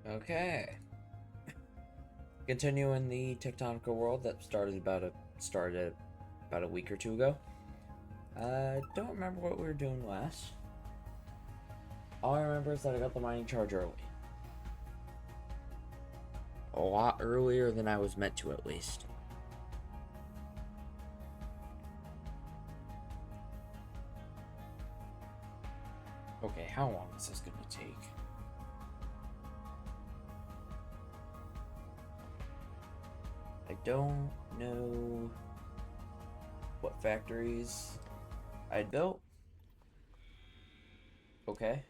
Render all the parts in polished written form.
Okay. Continuing the tectonical world that started about a week or two ago. I don't remember what we were doing last. All I remember is that I got the mining charge early. A lot earlier than I was meant to, at least. Okay, how long is this gonna take? I don't know what factories I built. Okay.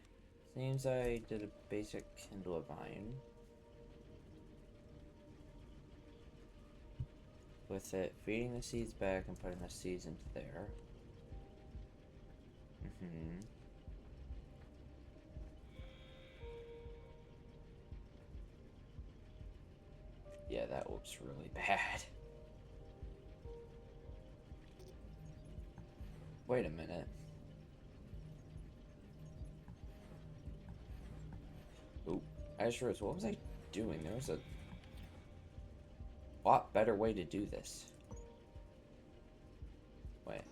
Seems I did a basic kindle of iron. With it feeding the seeds back and putting the seeds into there. Yeah, that looks really bad. Wait a minute. Oop. I just realized, what was I doing? There was a lot better way to do this. Wait.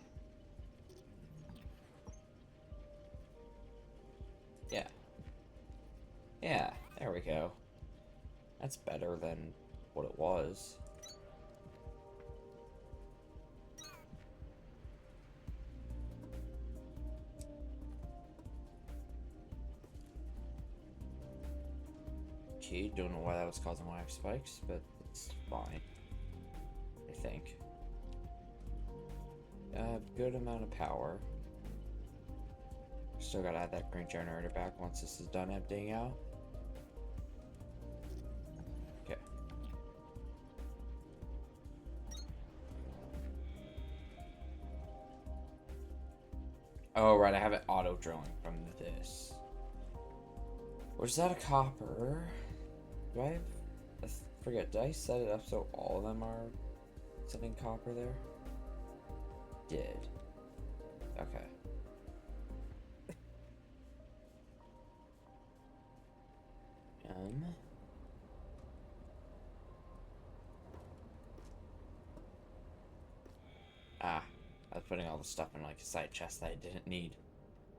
Yeah. Yeah, there we go. That's better than what it was. Okay, don't know why that was causing lag spikes, but it's fine. I think. Good amount of power. Still gotta add that green generator back once this is done emptying out. Okay. Oh, right, I have it auto drilling from this. Which is out of copper. Do I have... I forget, did I set it up so all of them are sending copper there? Did. Okay. Um... Ah, I was putting all the stuff in like a side chest that I didn't need.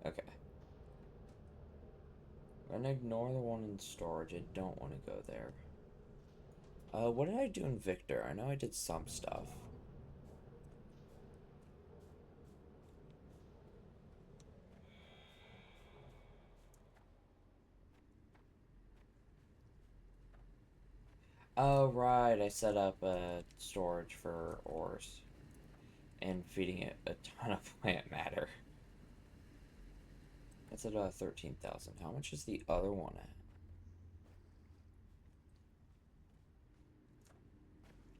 Okay. I'm gonna ignore the one in storage. I don't want to go there. What did I do in Victor? I know I did some stuff. Oh, right. I set up a storage for ores and feeding it a ton of plant matter. That's at 13,000. How much is the other one at?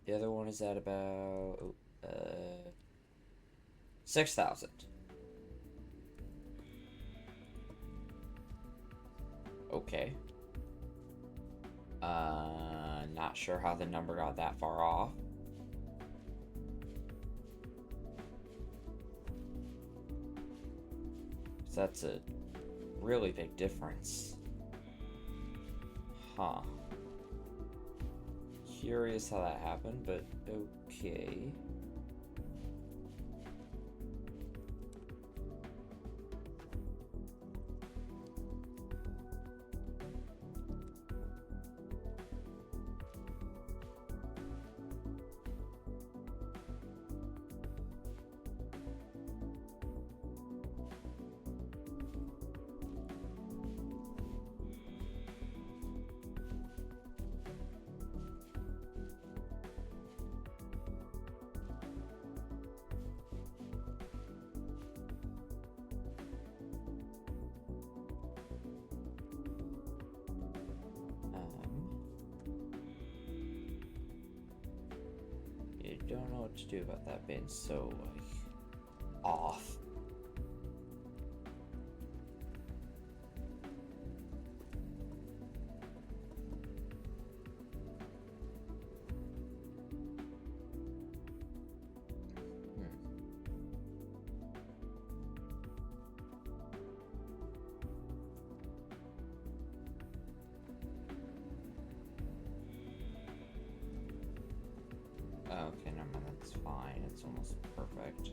The other one is at about 6,000. Okay. Not sure how the number got that far off. So that's a really big difference. Huh. Curious how that happened, but okay. You don't know what to do about that being so, like, off. fine. It's almost perfect.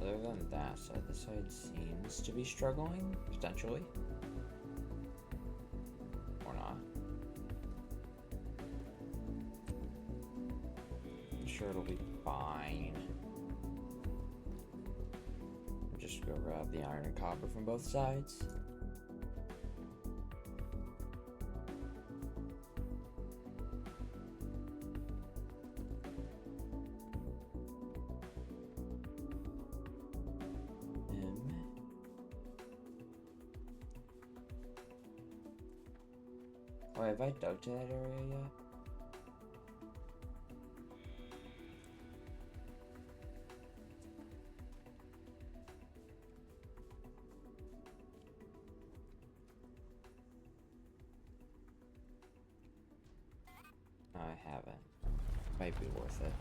Other than that side, this side seems to be struggling, potentially. Or not. I'm sure it'll be fine. Just go grab the iron and copper from both sides. Oh, have I dug to that area yet? No, I haven't. Might be worth it.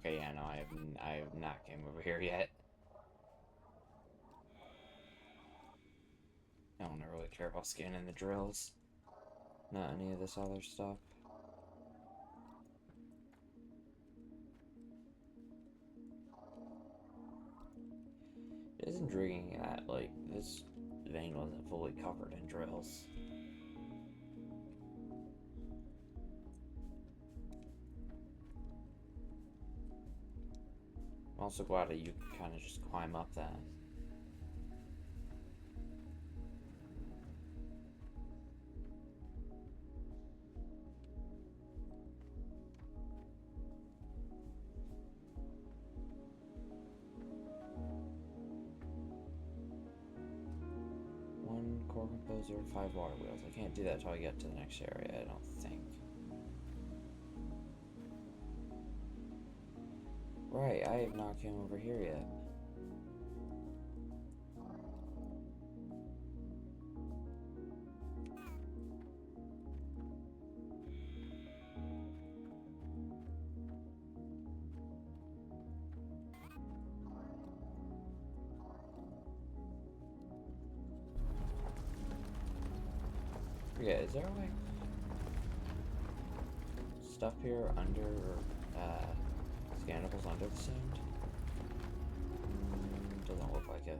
Okay, yeah, no, I have not came over here yet. I don't really care about scanning the drills. Not any of this other stuff. It is intriguing that, like, this vein wasn't fully covered in drills. I'm also glad that you can kind of just climb up that. One core composer, 5 water wheels. I can't do that until I get to the next area, I don't think. Right, I have not come over here yet. Yeah, is there like stuff here under scannables under the sand? Doesn't look like it.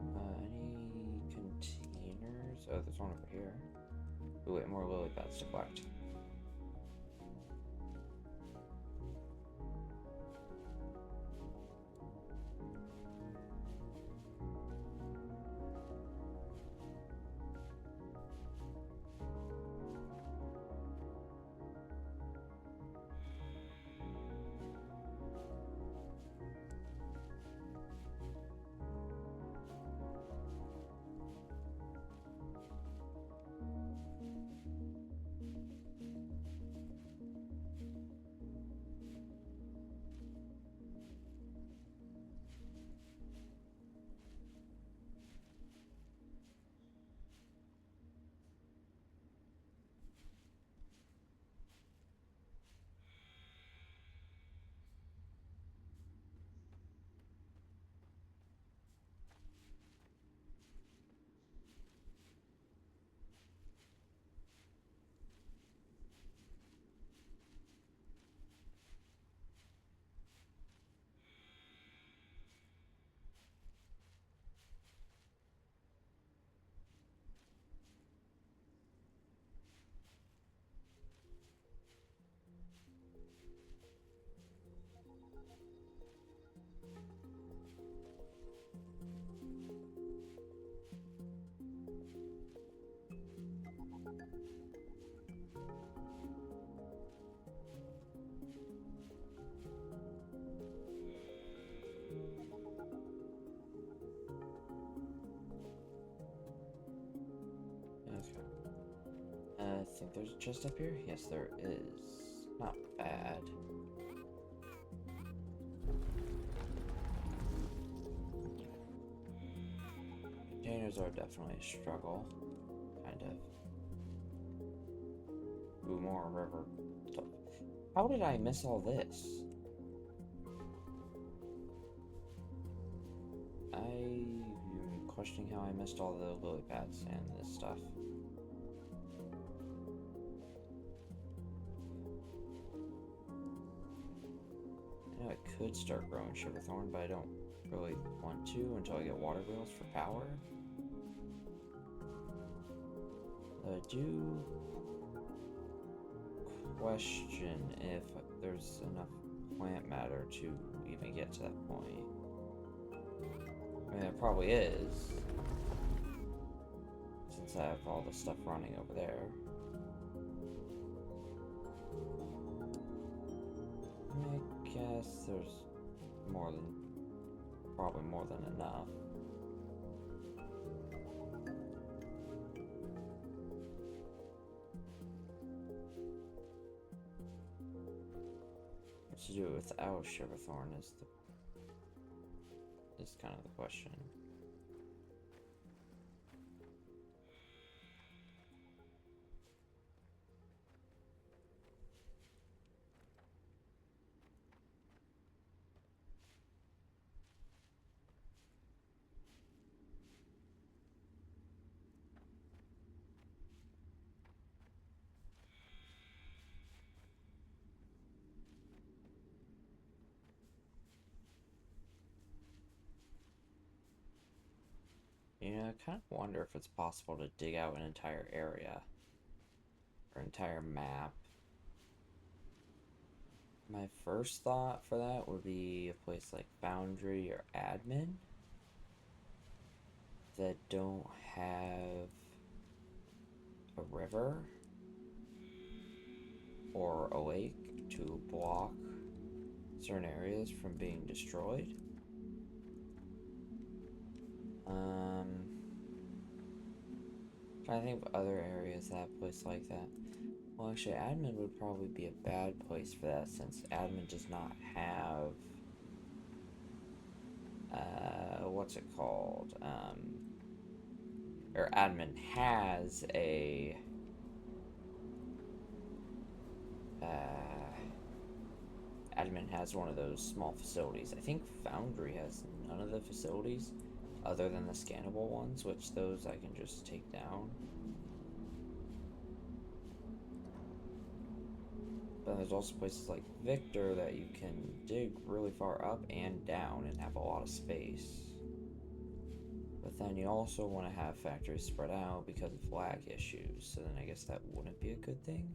Any containers? Oh, there's one over here. Ooh, wait, more lily pads to collect. I think there's a chest up here. Yes, there is. Not bad. Containers are definitely a struggle. Kind of. Ooh, more river stuff. How did I miss all this? I'm questioning how I missed all the lily pads and this stuff. I know I could start growing sugarthorn, but I don't really want to until I get water wheels for power. I do question if there's enough plant matter to even get to that point. I mean, there probably is, since I have all the stuff running over there. I guess there's probably more than enough. What to do without sugarthorn is kind of the question. You know, I kind of wonder if it's possible to dig out an entire area or entire map. My first thought for that would be a place like Foundry or Admin that don't have a river or a lake to block certain areas from being destroyed. I think of other areas that have a place like that. Well, actually, Admin would probably be a bad place for that since Admin does not have, what's it called? Or Admin has a, Admin has one of those small facilities. I think Foundry has none of the facilities other than the scannable ones, which those I can just take down. But there's also places like Victor that you can dig really far up and down and have a lot of space. But then you also want to have factories spread out because of lag issues, so then I guess that wouldn't be a good thing.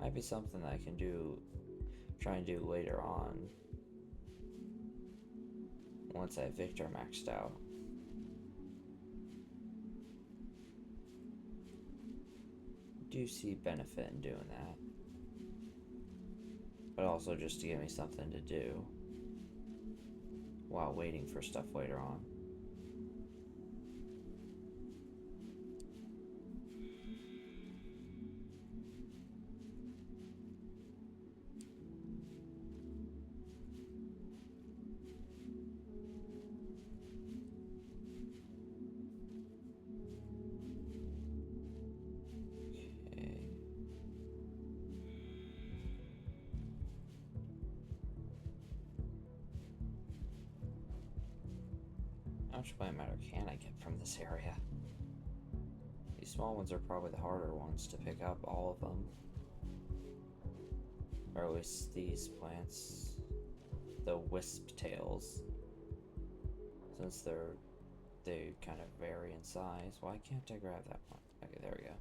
Might be something that I can try and do later on. Once I have Victor maxed out. I do see benefit in doing that. But also just to give me something to do while waiting for stuff later on. How much plant matter can I get from this area? These small ones are probably the harder ones to pick up, all of them. Or at least these plants. The wisp tails. Since they kind of vary in size. Why can't I grab that one? Okay, there we go.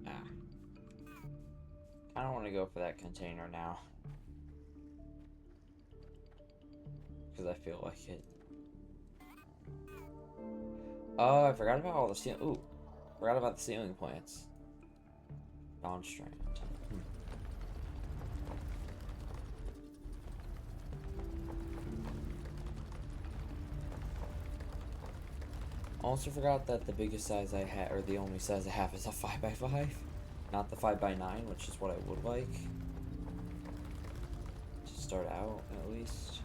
Ah. I don't want to go for that container now. Because I feel like it. Oh, I forgot about all the ceiling. Ooh. Forgot about the ceiling plants. Bond strand. Also forgot that the biggest size I have, or the only size I have, is a 5x5. Not the 5x9, which is what I would like. To start out, at least.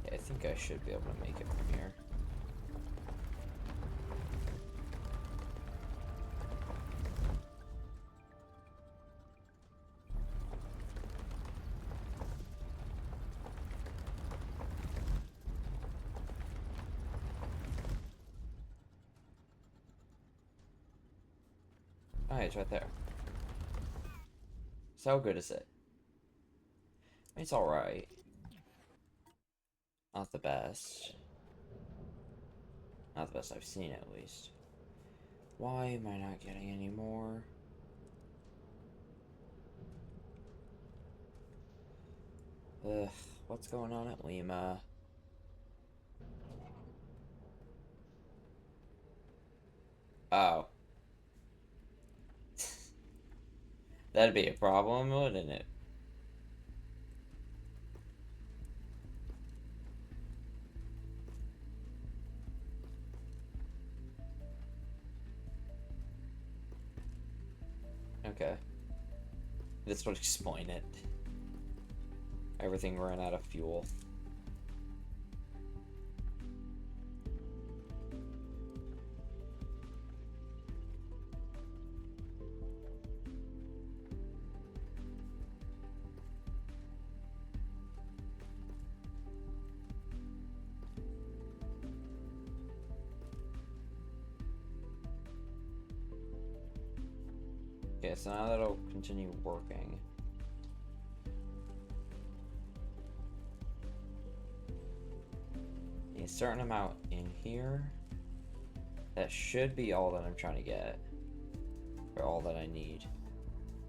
I think I should be able to make it from here. Oh, it's right there. So how good is it? It's alright. Not the best. Not the best I've seen, at least. Why am I not getting any more? Ugh, what's going on at Lima? Oh. That'd be a problem, wouldn't it? Okay. This would explain it. Everything ran out of fuel. Okay, so now that'll continue working. A certain amount in here. That should be all that I'm trying to get. Or all that I need.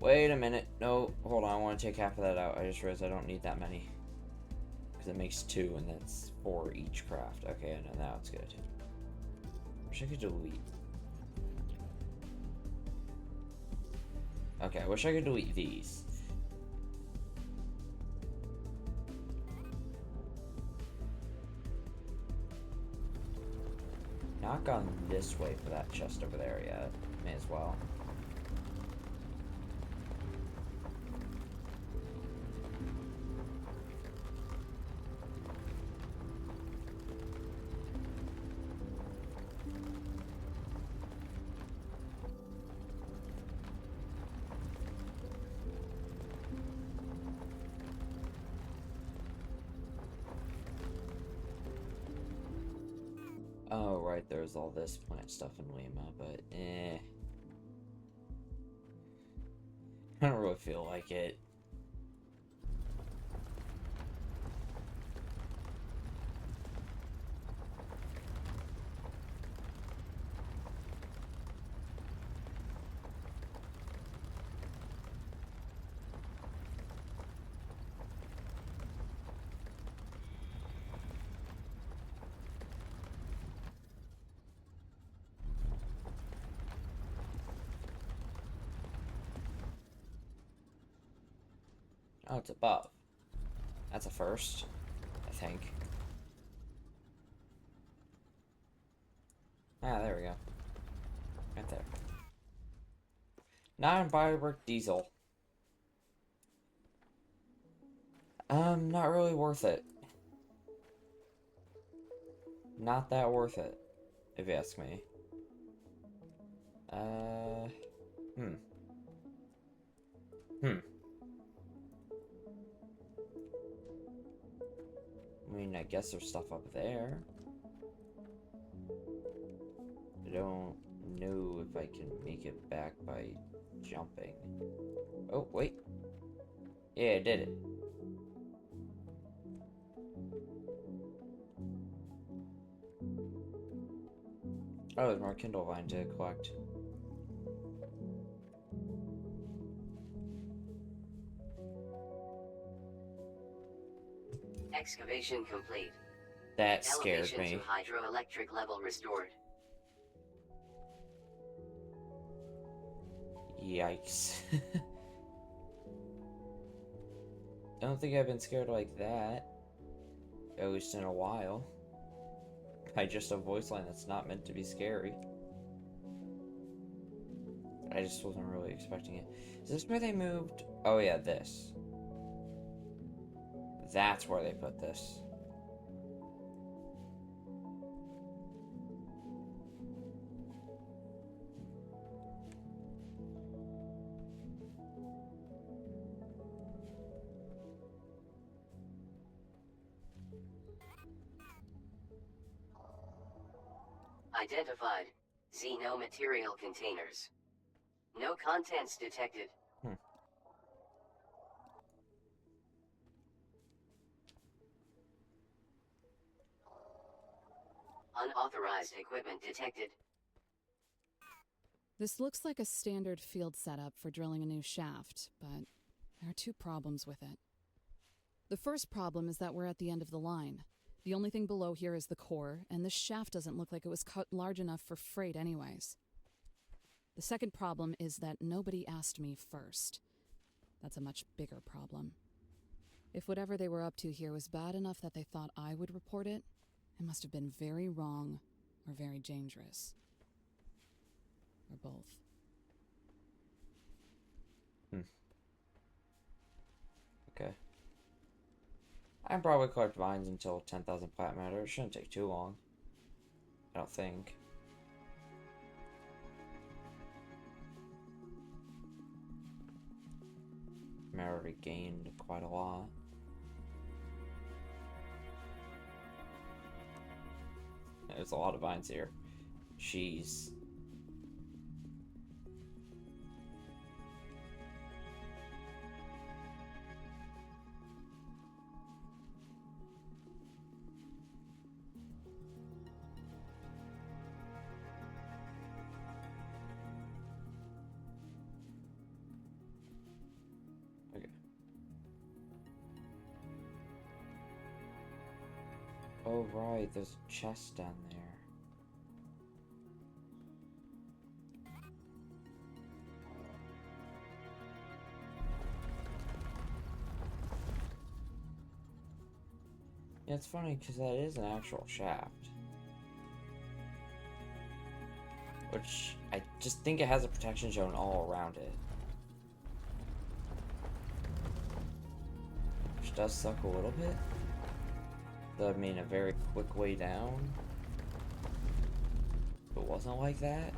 Wait a minute. No, hold on. I want to take half of that out. I just realized I don't need that many. Because it makes 2, and that's 4 each craft. Okay, I know now it's good. Wish I could delete. Okay, I wish I could delete these. Not gone this way for that chest over there yet. May as well. Oh, right, there's all this plant stuff in Lima, but I don't really feel like it. Oh, it's above. That's a first, I think. Ah, there we go. Right there. Non-biowork diesel. Not really worth it. Not that worth it, if you ask me. Hmm. I mean, I guess there's stuff up there. I don't know if I can make it back by jumping. Oh, wait. Yeah, I did it. Oh, there's more Kindle Vine to collect. Excavation complete. That scared Elevation me. to hydroelectric level restored. Yikes. I don't think I've been scared like that. At least in a while. By just a voice line that's not meant to be scary. I just wasn't really expecting it. Is this where they moved? Oh yeah, this. That's where they put this. Identified. Xeno material containers. No contents detected. Unauthorized equipment detected. This looks like a standard field setup for drilling a new shaft, but there are two problems with it. The first problem is that we're at the end of the line. The only thing below here is the core, and this shaft doesn't look like it was cut large enough for freight anyways. The second problem is that nobody asked me first. That's a much bigger problem. If whatever they were up to here was bad enough that they thought I would report it, it must have been very wrong or very dangerous. Or both. Okay. I can probably collect vines until 10,000 plantmatter. It shouldn't take too long. I don't think. I already gained quite a lot. There's a lot of vines here. Jeez. Okay. Oh right, there's a chest down there. Yeah, it's funny because that is an actual shaft. Which, I just think it has a protection zone all around it. Which does suck a little bit. I mean, a very quick way down. If it wasn't like that.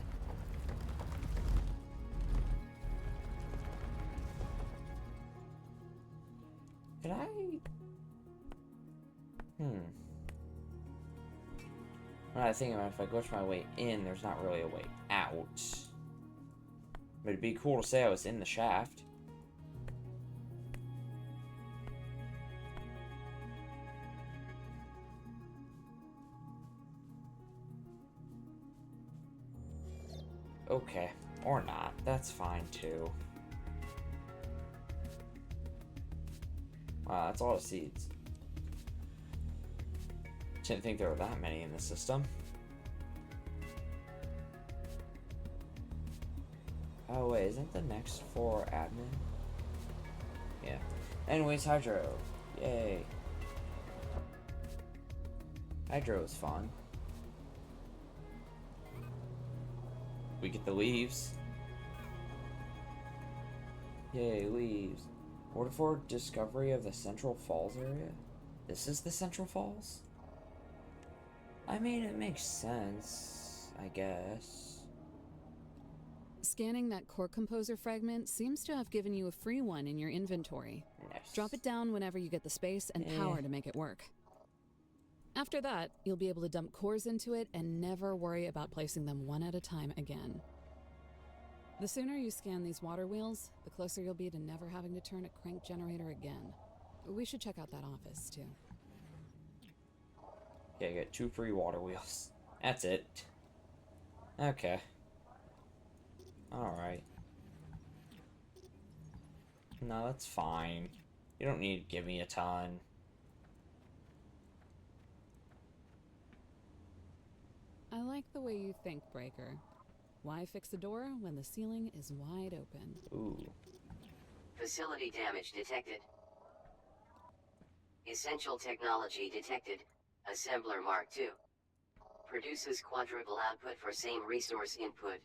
Can I... When I think about it, if I glitch my way in, there's not really a way out. But it'd be cool to say I was in the shaft. Okay, or not. That's fine too. Wow, that's all the seeds. Didn't think there were that many in the system. Oh wait, isn't the next for admin? Yeah. Anyways, Hydro. Yay. Hydro is fun. We get the leaves. Yay, leaves. Order for discovery of the Central Falls area? This is the Central Falls? I mean, it makes sense, I guess. Scanning that core composer fragment seems to have given you a free one in your inventory. Nice. Drop it down whenever you get the space and power to make it work. After that, you'll be able to dump cores into it and never worry about placing them one at a time again. The sooner you scan these water wheels, the closer you'll be to never having to turn a crank generator again. We should check out that office, too. Okay, I got 2 free water wheels. That's it. Okay. Alright. No, that's fine. You don't need to give me a ton. I like the way you think, Breaker. Why fix a door when the ceiling is wide open? Ooh. Facility damage detected. Essential technology detected. Assembler Mark II. Produces quadruple output for same resource input.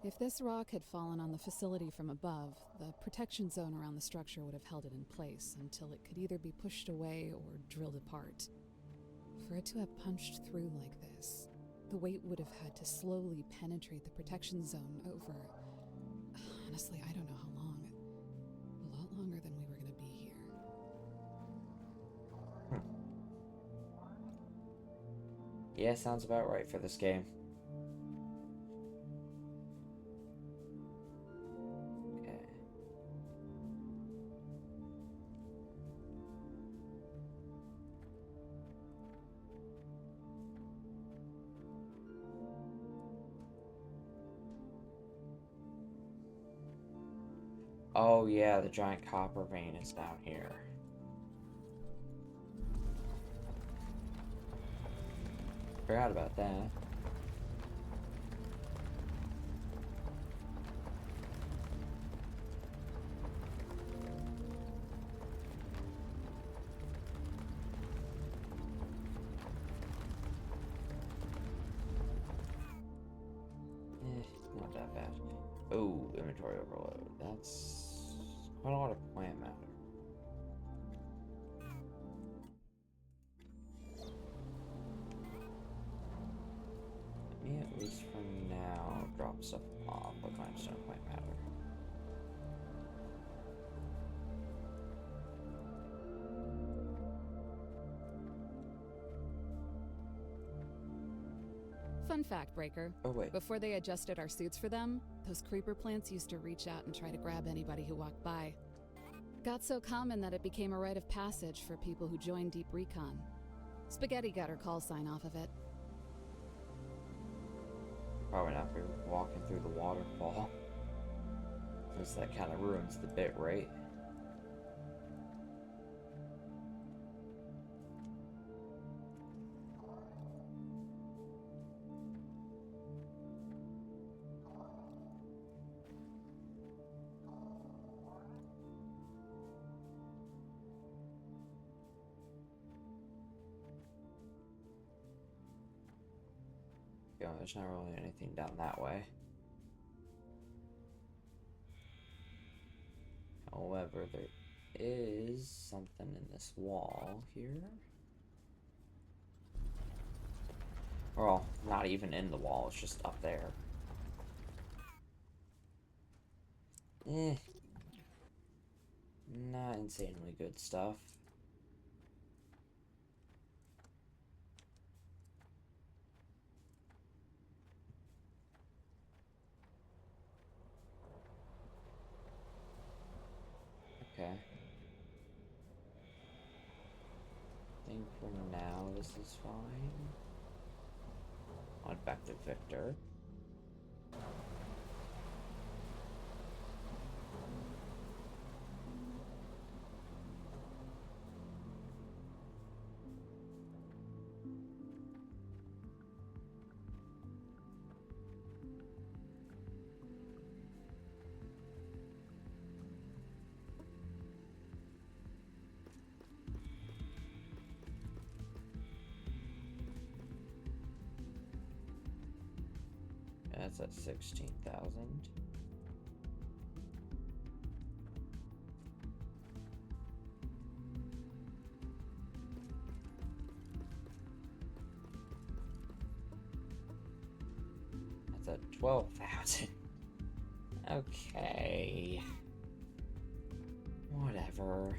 If this rock had fallen on the facility from above, the protection zone around the structure would have held it in place until it could either be pushed away or drilled apart. For it to have punched through like this, the weight would have had to slowly penetrate the protection zone over... Honestly, I don't know how long. A lot longer than we were going to be here. Yeah, sounds about right for this game. Okay. Oh yeah, the giant copper vein is down here. Forgot about that. Not that bad. Oh, inventory overload. That's quite a lot of plant matter. Let me at least for now drop stuff off. What kind of stuff plant matter? Fun fact, Breaker. Oh wait. Before they adjusted our suits for them, those creeper plants used to reach out and try to grab anybody who walked by. Got so common that it became a rite of passage for people who joined Deep Recon. Spaghetti got her call sign off of it. Probably not be walking through the waterfall. Since that kind of ruins the bit, right? Yeah, there's not really anything down that way. However, there is something in this wall here. Well, not even in the wall, it's just up there. Not insanely good stuff. Okay. I think for now this is fine. On back to Victor. That's at 16,000. That's at 12,000. Okay. Whatever.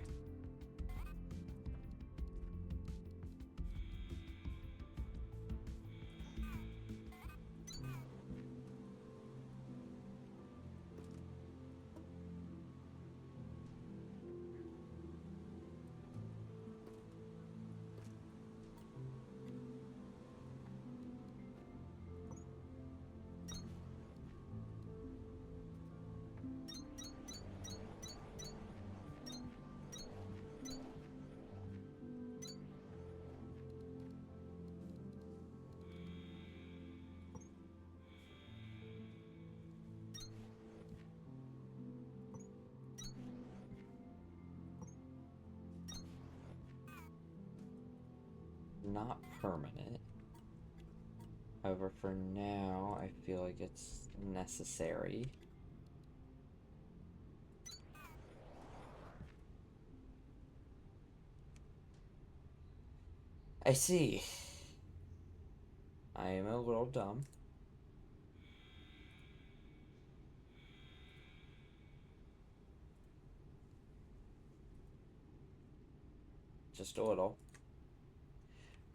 Not permanent. However, for now, I feel like it's necessary. I see. I am a little dumb. Just a little.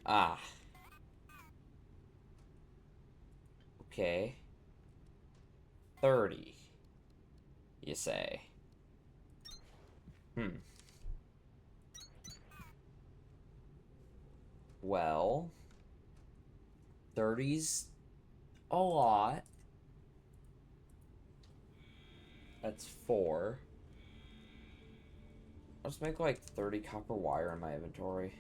Ah. Okay. 30. You say. Well. 30's a lot. That's 4. I'll just make like 30 copper wire in my inventory.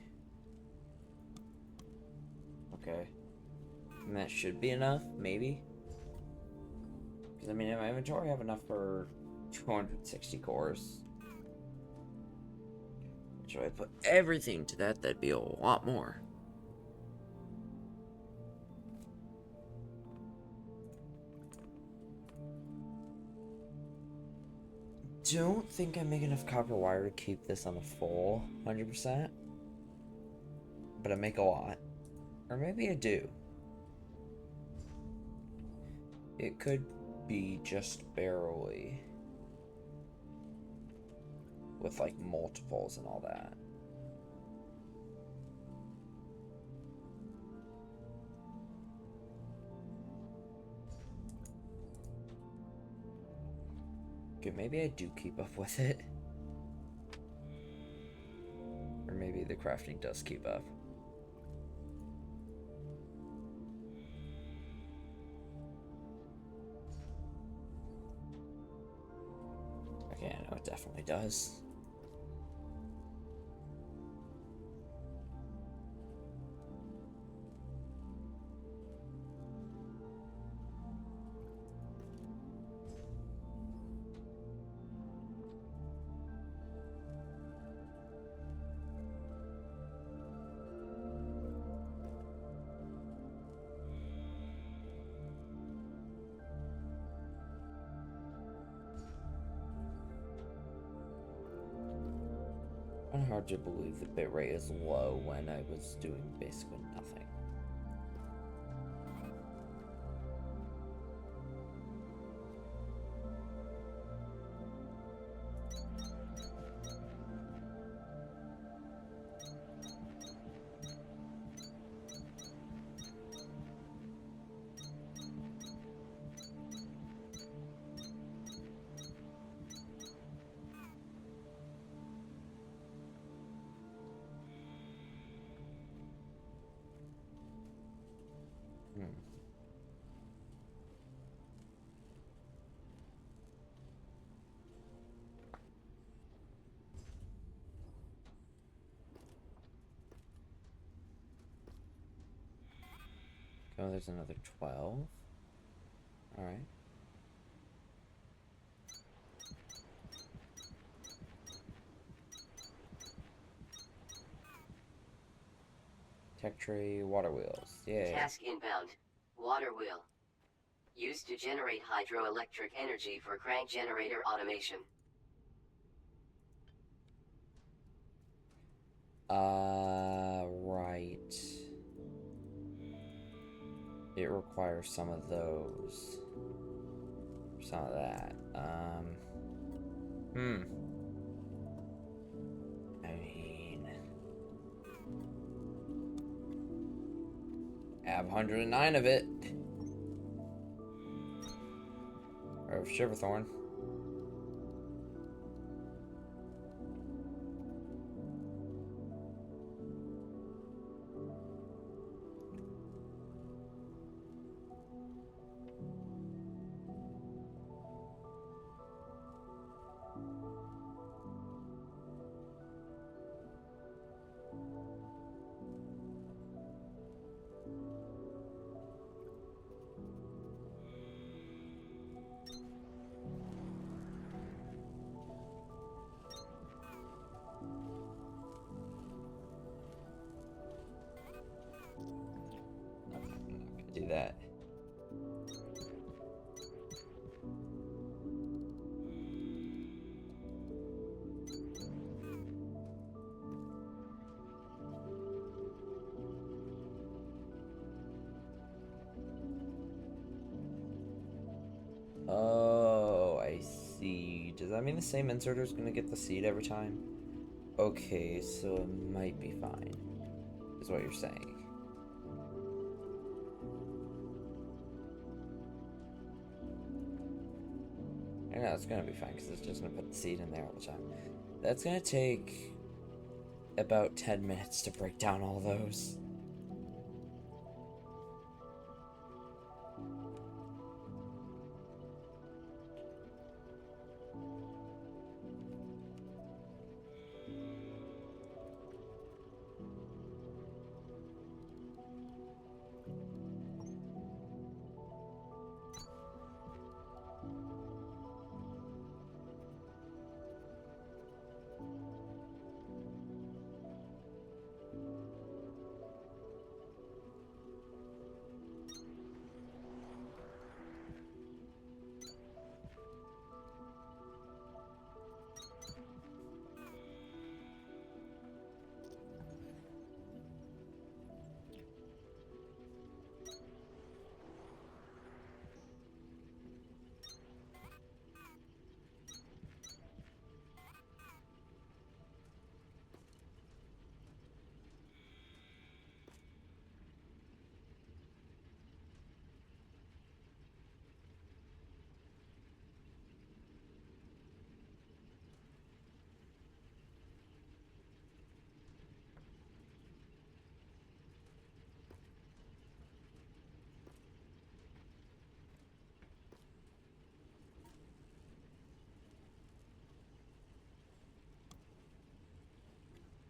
Okay. And that should be enough, maybe? Because, I mean, in my inventory I have enough for 260 cores. Should I put everything to that? That'd be a lot more. Don't think I make enough copper wire to keep this on a full 100%. But I make a lot. Or maybe I do. It could be just barely. With like multiples and all that. Okay, maybe I do keep up with it. Or maybe the crafting does keep up. Okay, I know it definitely does. Kind of hard to believe the bitrate is low when I was doing basically nothing. Oh, there's another 12. Alright. Tech tree, water wheels. Yay. Task inbound. Water wheel. Used to generate hydroelectric energy for crank generator automation. Right. It requires some of those. Some of that. I mean, I have 109 of it. Or of Shiverthorn. Do that. Oh, I see. Does that mean the same inserter is going to get the seed every time? Okay, so it might be fine, is what you're saying. I know it's going to be fine because it's just going to put the seed in there all the time. That's going to take about 10 minutes to break down all those.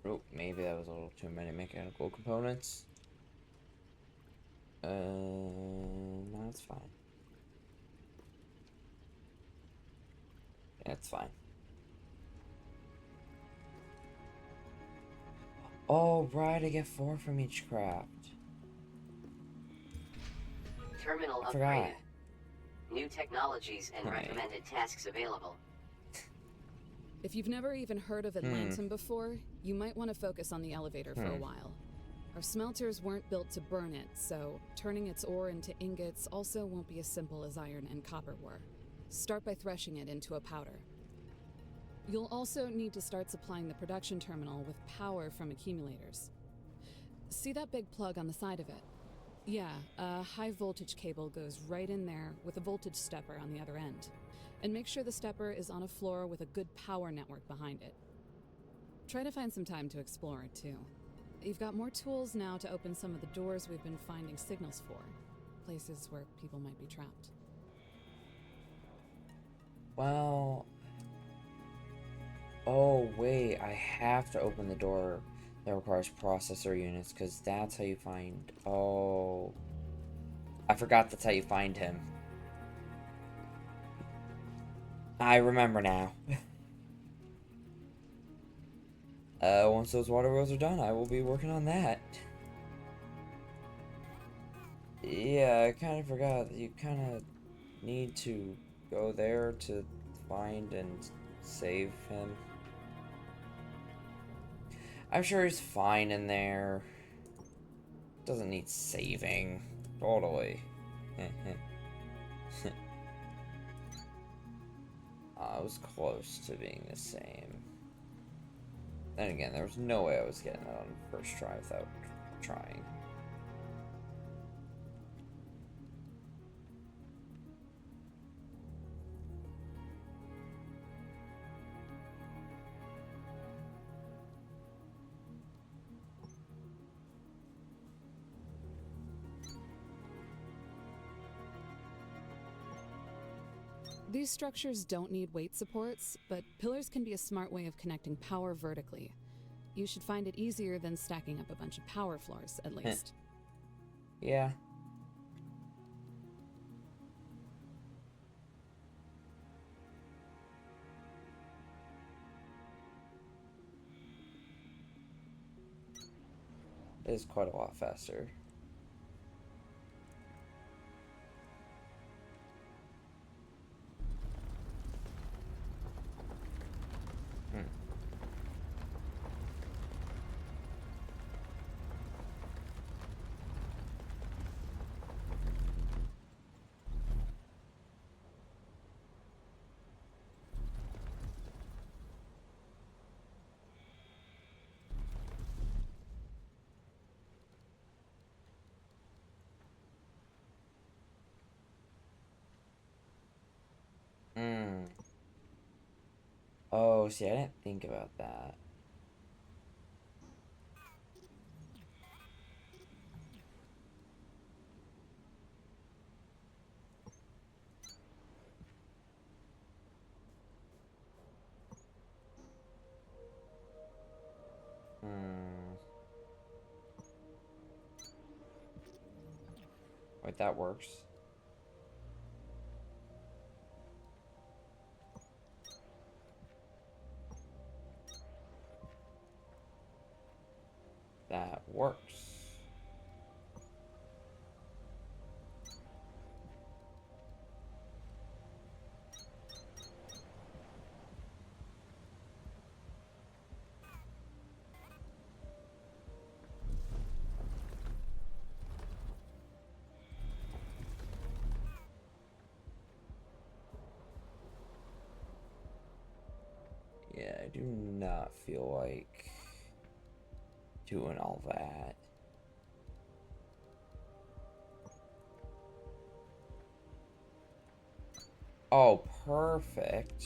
Oh, maybe that was a little too many mechanical components. No, it's fine. It's fine. Oh, right, I get 4 from each craft. Terminal I forgot. upgraded. New technologies and Right. recommended tasks available. If you've never even heard of Atlantum before, you might want to focus on the elevator for a while. Our smelters weren't built to burn it, so turning its ore into ingots also won't be as simple as iron and copper were. Start by threshing it into a powder. You'll also need to start supplying the production terminal with power from accumulators. See that big plug on the side of it? Yeah, a high voltage cable goes right in there with a voltage stepper on the other end. And make sure the stepper is on a floor with a good power network behind it. Try to find some time to explore it too. You've got more tools now to open some of the doors we've been finding signals for. Places where people might be trapped. Well... Oh, wait, I have to open the door that requires processor units, because that's how you find... Oh... I forgot that's how you find him. I remember now. Once those water wheels are done, I will be working on that. Yeah, I kind of forgot that you kind of need to go there to find and save him? I'm sure he's fine in there. Doesn't need saving. Totally. I was close to being the same. Then again, there was no way I was getting that on the first try without trying. These structures don't need weight supports, but pillars can be a smart way of connecting power vertically. You should find it easier than stacking up a bunch of power floors, at least. Yeah. It is quite a lot faster. Oh, see, I didn't think about that. Wait, that works. That works. Yeah, I do not feel like doing all that. Oh, perfect.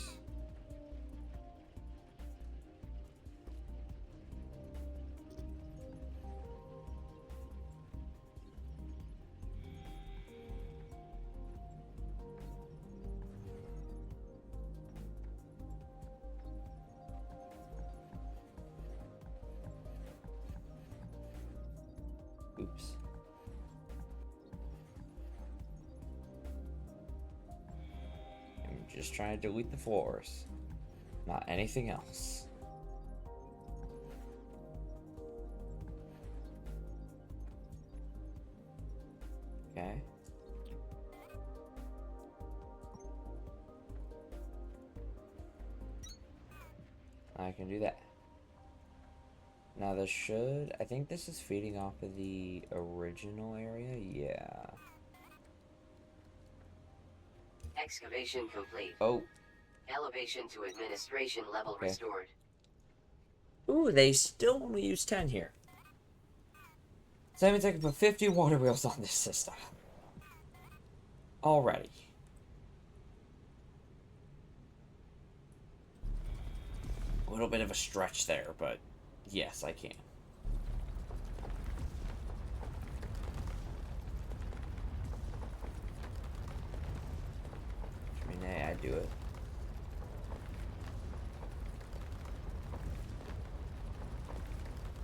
Oops. I'm just trying to delete the floors, not anything else. Okay. I can do that. Now this should, I think this is feeding off of the original area, yeah. Excavation complete. Oh. Elevation to administration level Okay. restored. Ooh, they still only use 10 here. So that means I can put 50 water wheels on this system. Already. A little bit of a stretch there, but yes, I can. I mean, hey, I do it.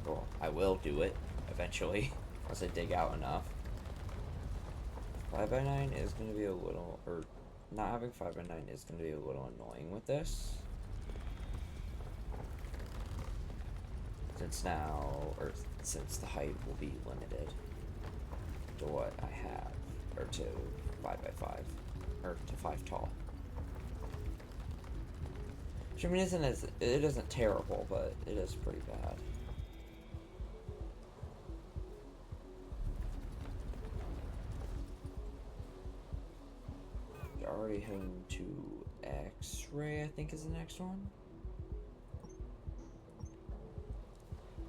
Well, I will do it eventually, once I dig out enough. 5x9 is going to be a little, or not having 5x9 is going to be a little annoying with this. Since the height will be limited to what I have, or to 5x5. or to 5 tall. Which I mean it isn't terrible, but it is pretty bad. Already heading to X-ray, I think is the next one.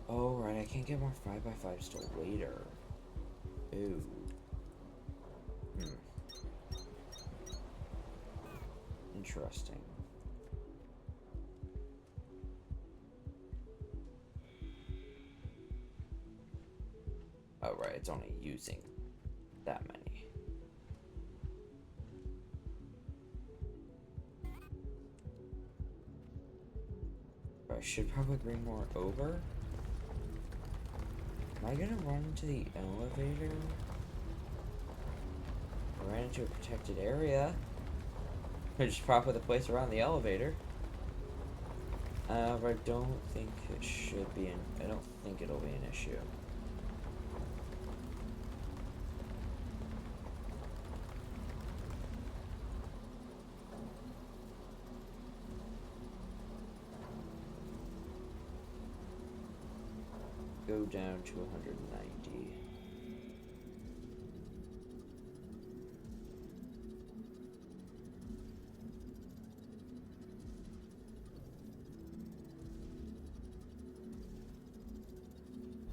Oh right, I can't get more 5x5s till later. Ooh. Interesting. Oh right, it's only using that many. I should probably bring more over. Am I gonna run into the elevator? I ran into a protected area. I just prop with a place around the elevator. But I don't think it should be I don't think it'll be an issue. Go down to 190.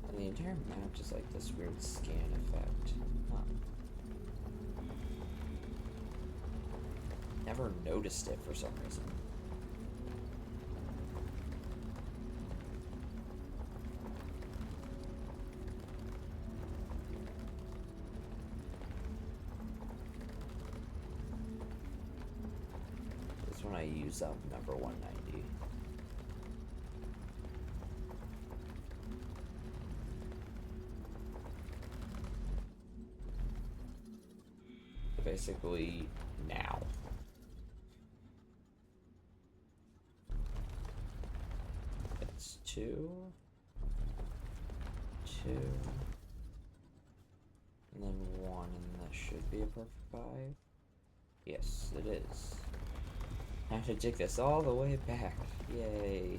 And the entire map is like this weird scan effect. Huh. Never noticed it for some reason. When I use up number 190. Basically now. It's 2, 2, and then 1, and that should be a perfect 5. Yes, it is. I have to dig this all the way back. Yay.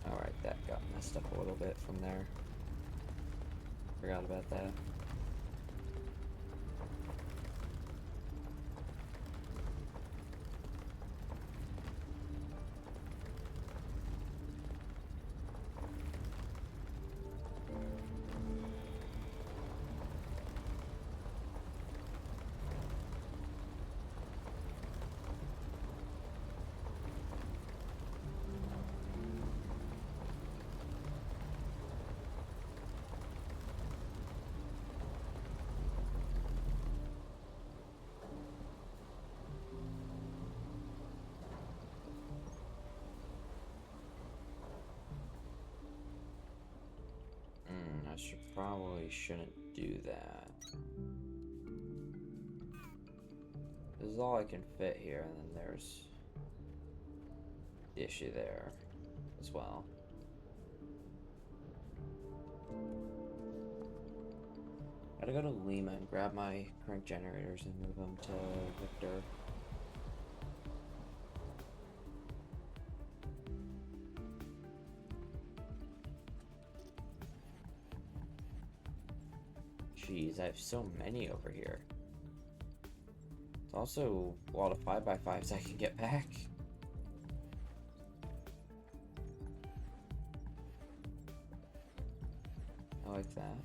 Alright, that got messed up a little bit from there. Forgot about that. Probably shouldn't do that. This is all I can fit here, and then there's the issue there as well. Gotta go to Lima and grab my crank generators and move them to Victor. Jeez, I have so many over here. It's also a lot of 5x5s I can get back. I like that.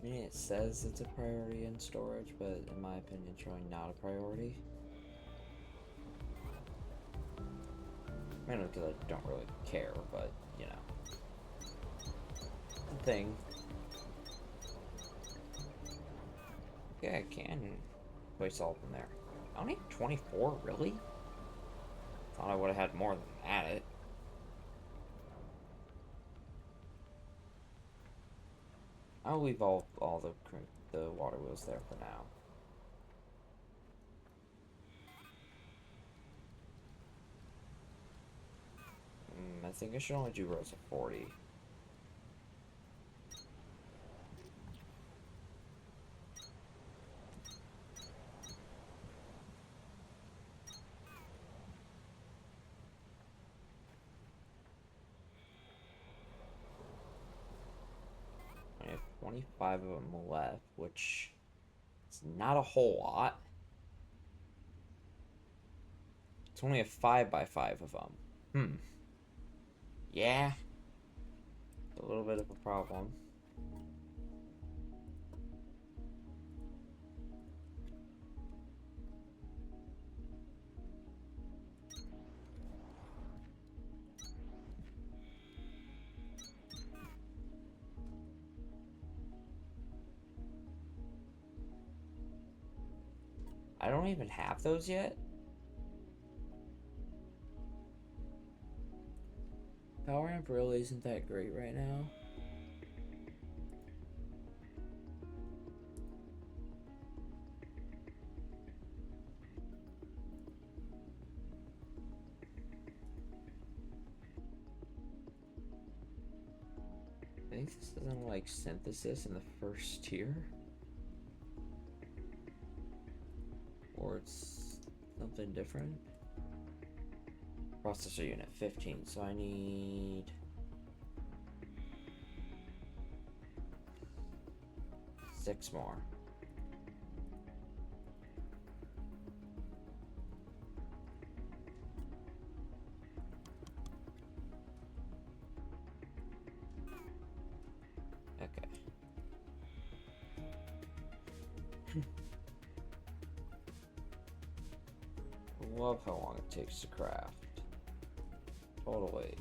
I mean, it says it's a priority in storage, but in my opinion, it's really not a priority. Mainly because I don't really care, but, you know. The thing. Yeah, I can place salt in there. I don't need 24, really? Thought I would have had more than that. I'll leave all the water wheels there for now. I think I should only do rows of 40. I have 25 of them left, which is not a whole lot. It's only a 5x5 of them. Yeah. A little bit of a problem. I don't even have those yet. Power amp really isn't that great right now. I think this isn't like synthesis in the first tier. Or it's something different. Processor unit 15, so I need 6 more. Okay. I love how long it takes to craft. Totally.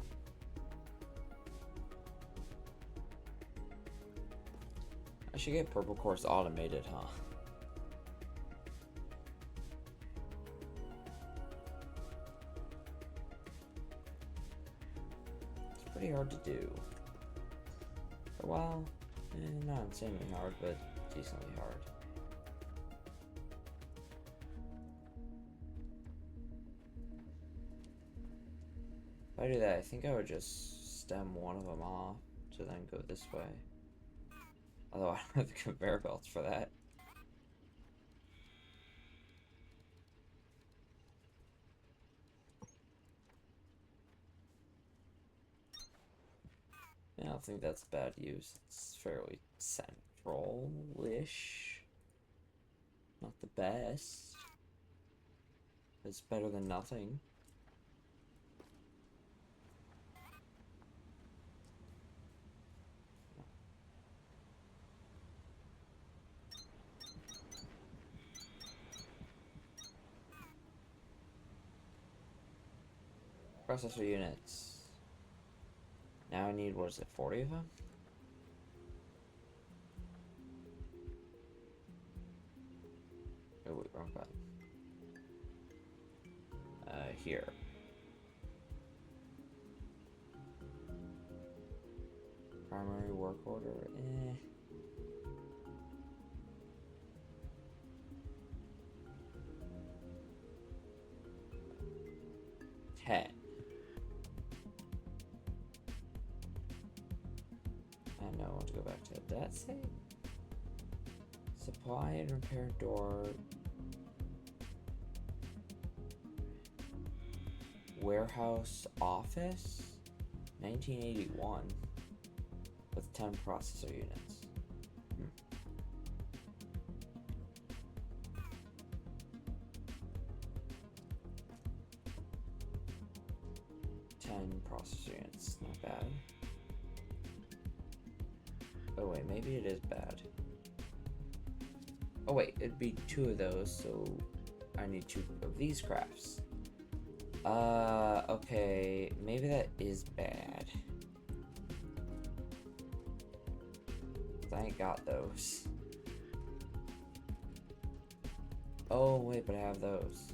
I should get purple course automated, huh? It's pretty hard to do. Well, not insanely hard, but decently hard. If I do that, I think I would just stem one of them off to then go this way. Although I don't have the conveyor belts for that. I don't think that's bad use. It's fairly central-ish. Not the best. It's better than nothing. Processor units. Now I need, what is it, 40 of them? Oh wait, wrong button. Here. Primary work order, 10. And now I want to go back to that save. Supply and repair door. Warehouse office. 1981. With 10 processor units. 10 processor units, not bad. Oh wait, maybe it is bad. Oh wait, it'd be 2 of those, so I need 2 of these crafts. Okay, maybe that is bad. I ain't got those. Oh, wait, but I have those.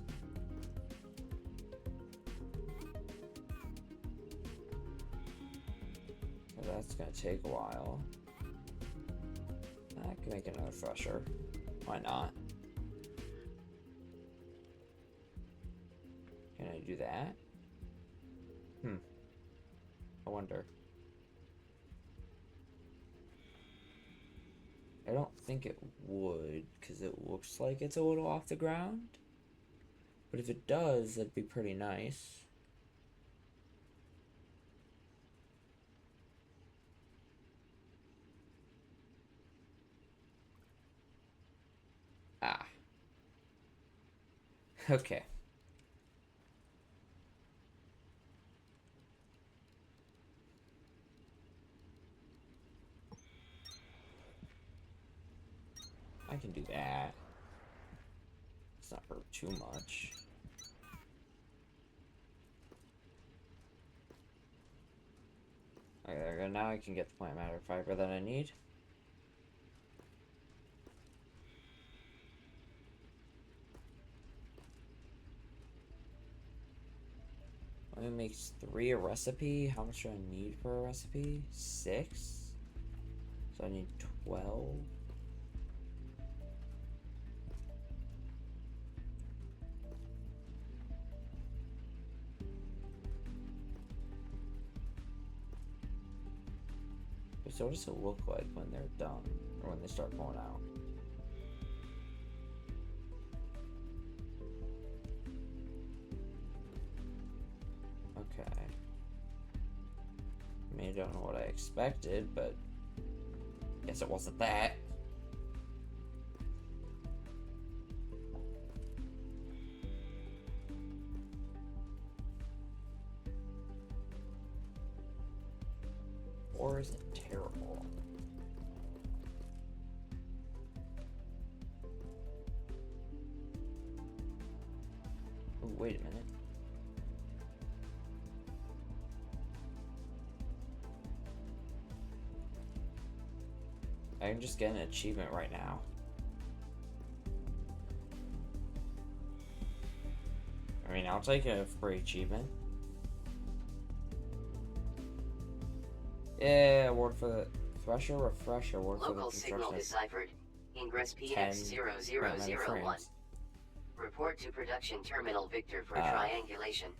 So that's gonna take a while. I can make another thresher. Why not? Can I do that? I wonder. I don't think it would, because it looks like it's a little off the ground. But if it does, that'd be pretty nice. Ah. Okay. I can do that. It's not hurt too much. Okay, there we go. Now I can get the plant matter fiber that I need. Let me make 3 a recipe. How much do I need for a recipe? 6? So I need 12. So what does it look like when they're done? Or when they start pulling out? Okay. I mean, I don't know what I expected, but guess it wasn't that. Or is it terrible? Ooh, wait a minute. I can just get an achievement right now. I mean, I'll take a free achievement. Yeah, award for the thresher, refresher, award for the Local signal construction. deciphered. Ingress 10 PX0001. frames. Report to production terminal Victor for Ah. triangulation.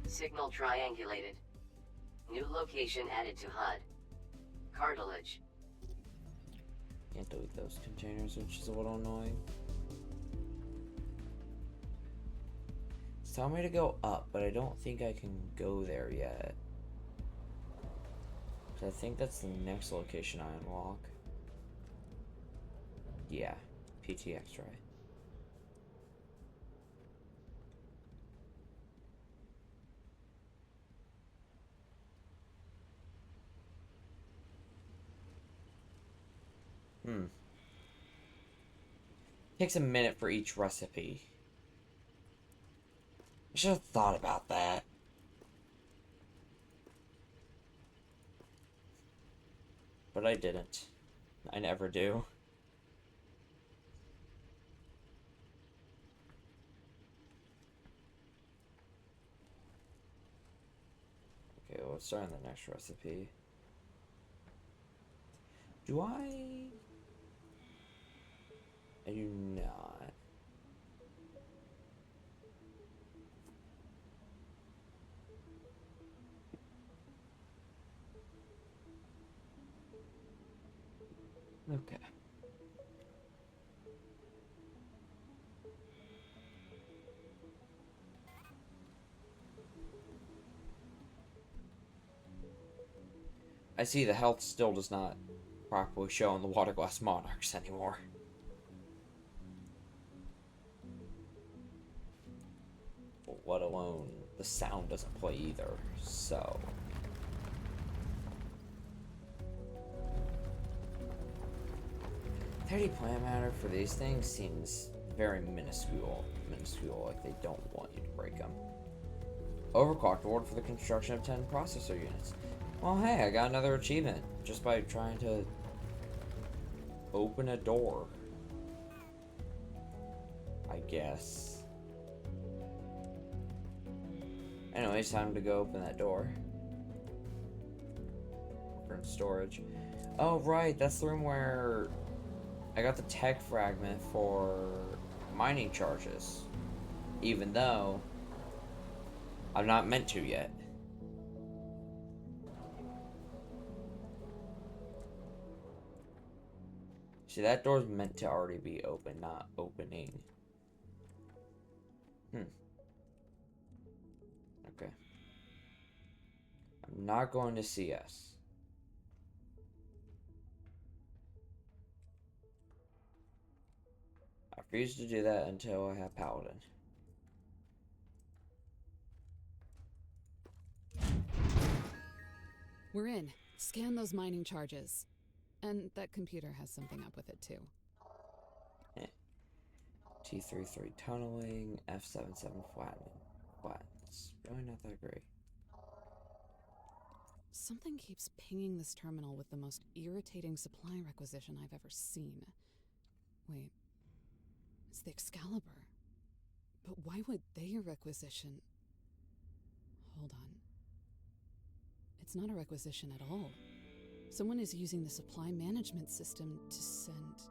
Signal triangulated. New location added to HUD. Cartilage. Can't delete those containers, which is a little annoying. It's telling me to go up, but I don't think I can go there yet. So I think that's the next location I unlock. Yeah, PT X-ray. Takes a minute for each recipe. I should have thought about that. But I didn't. I never do. Okay, well, let's start on the next recipe. Do I do not. Okay. I see the health still does not properly show on the water glass monarchs anymore. Let alone the sound doesn't play either, so 30 plant matter for these things seems very minuscule. Like they don't want you to break them. Overclocked order for the construction of 10 processor units. Well, hey, I got another achievement just by trying to open a door. I guess. Anyway, it's time to go open that door. We're in storage. Oh, right, that's the room where I got the tech fragment for mining charges. Even though I'm not meant to yet. See, that door's meant to already be open, not opening. Okay. I'm not going to CS. I refuse to do that until I have Paladin. We're in. Scan those mining charges. And that computer has something up with it, too. T33 tunneling, F77 flattening. It's really not that great. Something keeps pinging this terminal with the most irritating supply requisition I've ever seen. Wait. It's the Excalibur. But why would they requisition? Hold on. It's not a requisition at all. Someone is using the supply management system to send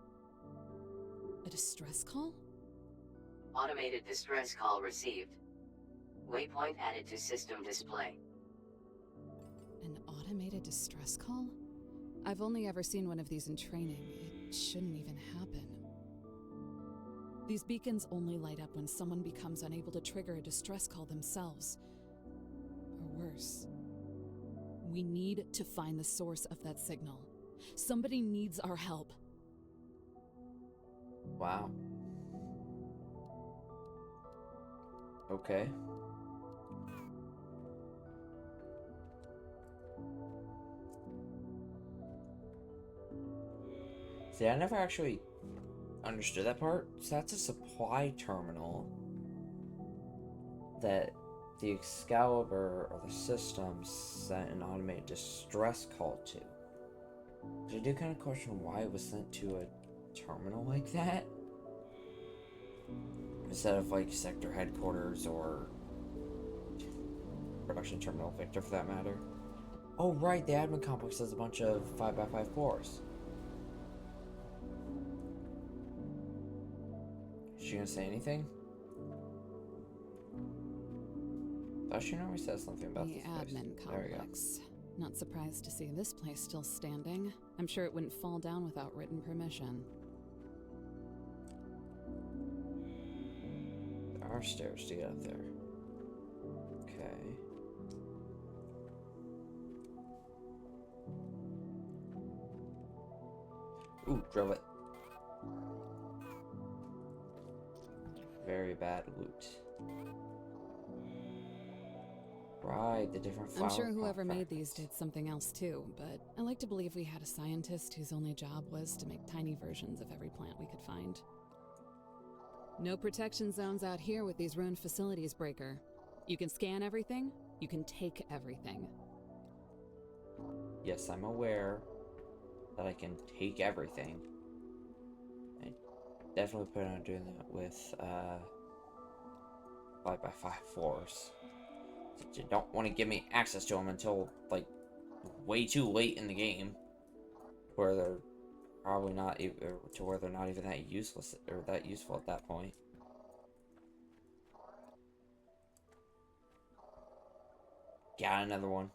a distress call? Automated distress call received. Waypoint added to system display. An automated distress call? I've only ever seen one of these in training. It shouldn't even happen. These beacons only light up when someone becomes unable to trigger a distress call themselves. Or worse. We need to find the source of that signal. Somebody needs our help. Wow. Okay. See, I never actually understood that part. So that's a supply terminal that the Excalibur or the system sent an automated distress call to. Which I do kind of question why it was sent to a terminal like that instead of like sector headquarters or production terminal Victor for that matter. Oh right, the admin complex has a bunch of 5x5 floors. Is she gonna say anything? Thought she normally says something about The this place. admin There we go. complex. Not surprised to see this place still standing. I'm sure it wouldn't fall down without written permission. There are stairs to get up there. Okay. Ooh, drill it. Very bad loot. Right, the different flower I'm sure whoever made fragments. these did something else too, but I like to believe we had a scientist whose only job was to make tiny versions of every plant we could find. No protection zones out here with these ruined facilities, Breaker. You can scan everything, you can take everything. Yes, I'm aware that I can take everything. I definitely plan on doing that with 5x5 floors. You don't want to give me access to them until like way too late in the game, where they're probably not even, to where they're not even that useless or that useful at that point. Got another one.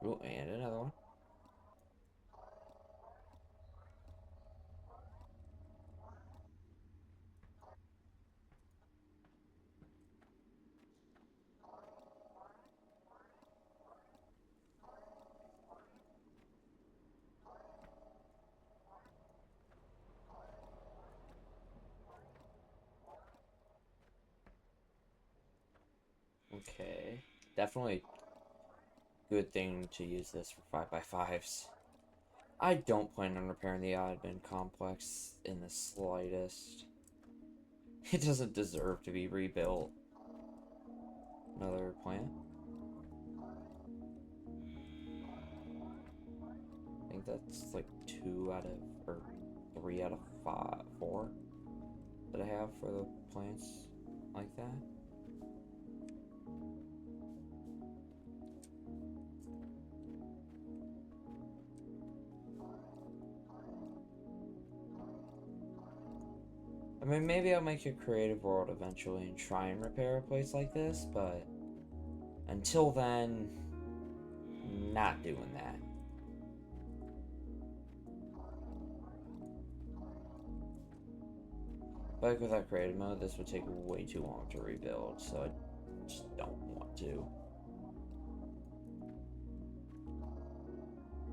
Ooh, and another one. Okay, definitely good thing to use this for 5x5s. I don't plan on repairing the admin complex in the slightest. It doesn't deserve to be rebuilt. Another plant? I think that's like 2 out of, or 3 out of 4 that I have for the plants like that. I mean, maybe I'll make a creative world eventually and try and repair a place like this, but until then, not doing that. Like with that creative mode, this would take way too long to rebuild, so I just don't want to.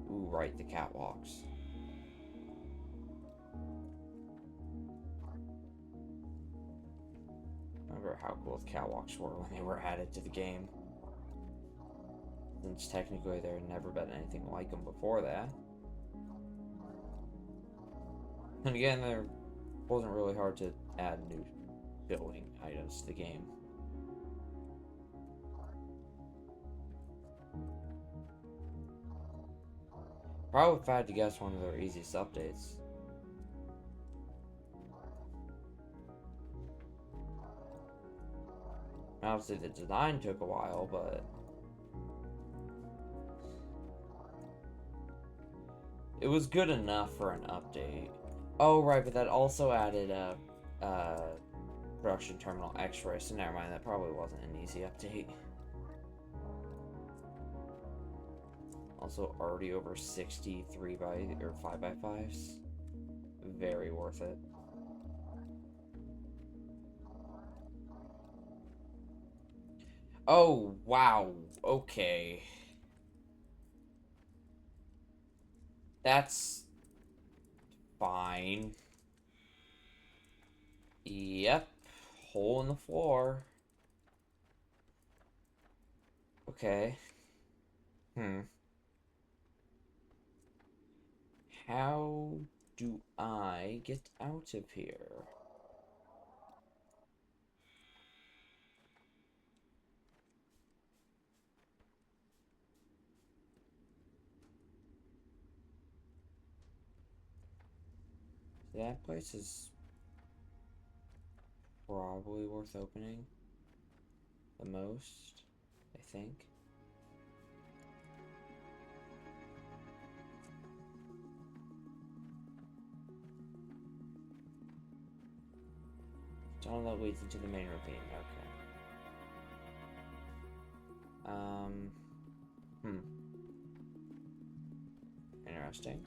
Ooh, right, the catwalks. Remember how cool the catwalks were when they were added to the game. Since technically there had never been anything like them before that. And again, there wasn't really hard to add new building items to the game. Probably if I had to guess, one of their easiest updates. Obviously the design took a while, but it was good enough for an update. Oh right, but that also added a production terminal X-ray, so never mind, that probably wasn't an easy update. Also already over 60 5x5s. Very worth it. Oh, wow. Okay. That's fine. Yep. Hole in the floor. Okay. How do I get out of here? That place is probably worth opening the most, I think. Tunnel that leads into the main ravine, okay. Interesting.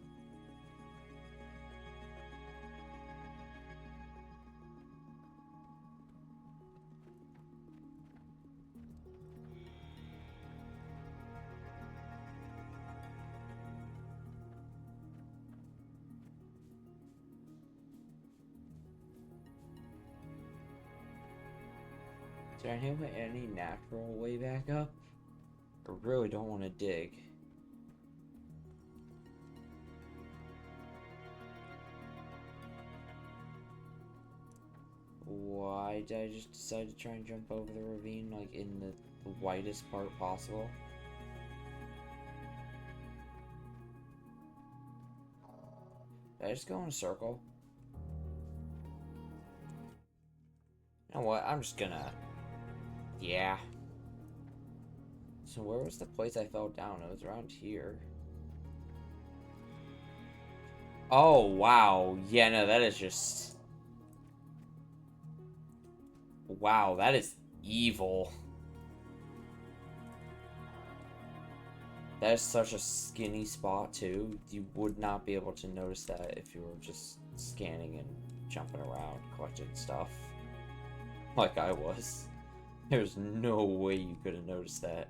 Is there any natural way back up? I really don't want to dig. Why did I just decide to try and jump over the ravine, like, in the widest part possible? Did I just go in a circle? You know what, I'm just gonna... Yeah. So where was the place I fell down? It was around here. Oh, wow. Yeah, no, that is just... Wow, that is evil. That is such a skinny spot, too. You would not be able to notice that if you were just scanning and jumping around, collecting stuff. Like I was. There's no way you could have noticed that.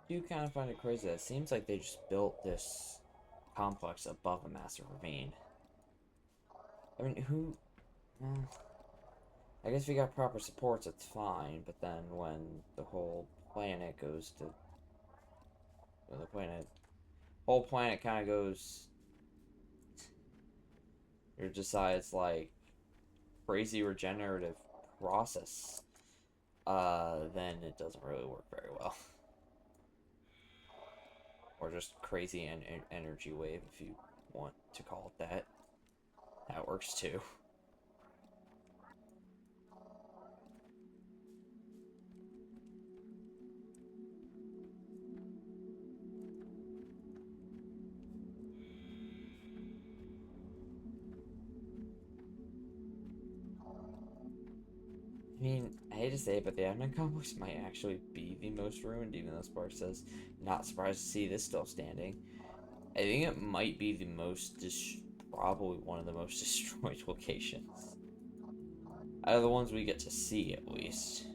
do kind of find it crazy that it seems like they just built this complex above a massive ravine. I mean, who... Well, I guess if you got proper supports, it's fine, but then when the whole planet goes to... When the planet... Whole planet kind of goes... Or decides, like, crazy regenerative process, then it doesn't really work very well. Or just crazy energy wave, if you want to call it that. That works too. I mean, I hate to say it, but the admin complex might actually be the most ruined, even though Spark says, not surprised to see this still standing. I think it might be the most, probably one of the most destroyed locations. Out of the ones we get to see, at least.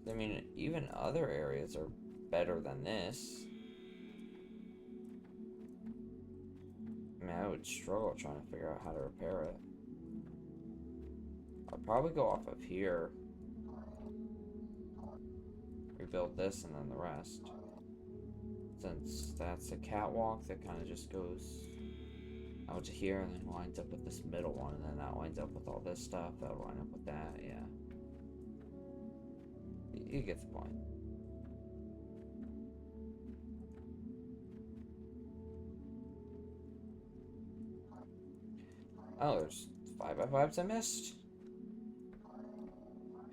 I mean, even other areas are better than this. I mean, I would struggle trying to figure out how to repair it. I'll probably go off of here. Rebuild this and then the rest. Since that's a catwalk that kind of just goes out to here and then winds up with this middle one, and then that winds up with all this stuff, that'll wind up with that, yeah. You get the point. Oh, there's 5x5s I missed?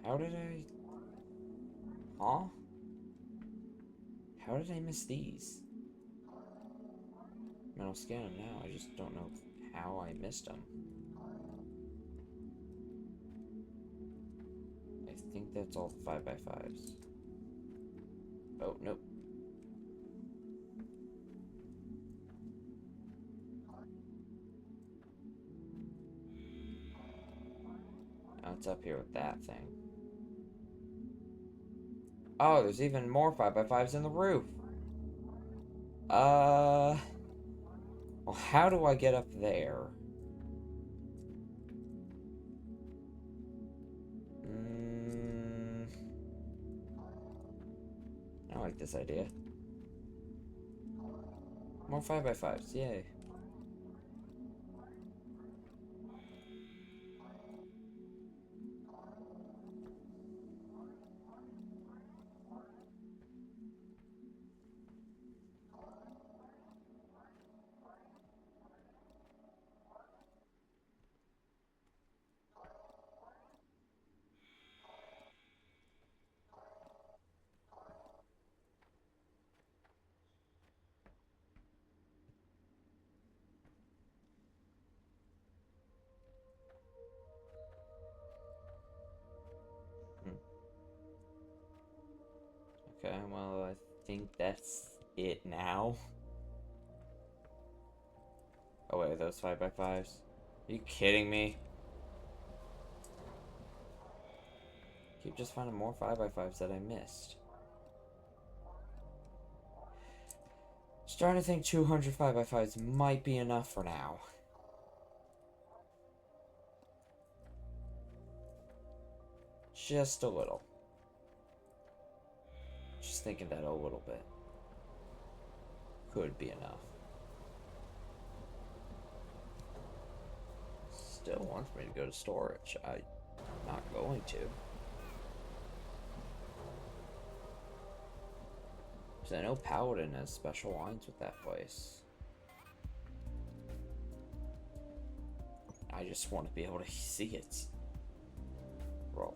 How did I... Huh? How did I miss these? I mean, I'll scan them now, I just don't know how I missed them. I think that's all the 5x5s. Oh, nope. Now it's up here with that thing. Oh, there's even more 5x5s in the roof. Well, how do I get up there? I like this idea. More 5x5s, yay. Okay, well, I think that's it now. Oh wait, are those 5x5s? Are you kidding me? Keep just finding more 5x5s that I missed. Starting to think 200 5x5s might be enough for now. Just a little. Just thinking that a little bit could be enough. Still wants me to go to storage. I'm not going to. Because I know Paladin has special lines with that place. I just want to be able to see it. Well,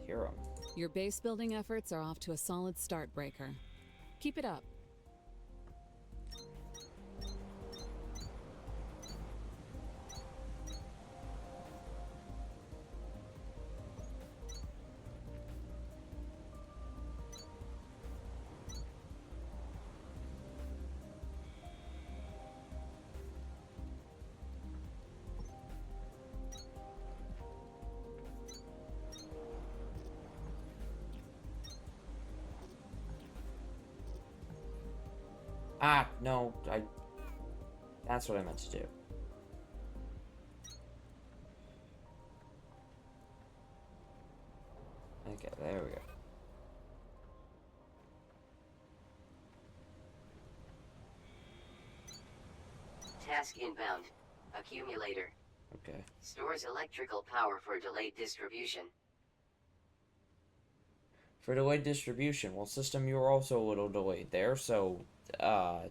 hear them. Your base building efforts are off to a solid start, Breaker. Keep it up. Ah, no, that's what I meant to do. Okay, there we go. Task inbound. Accumulator. Okay. Stores electrical power for delayed distribution. For delayed distribution, well, system, you were also a little delayed there, so, yeah.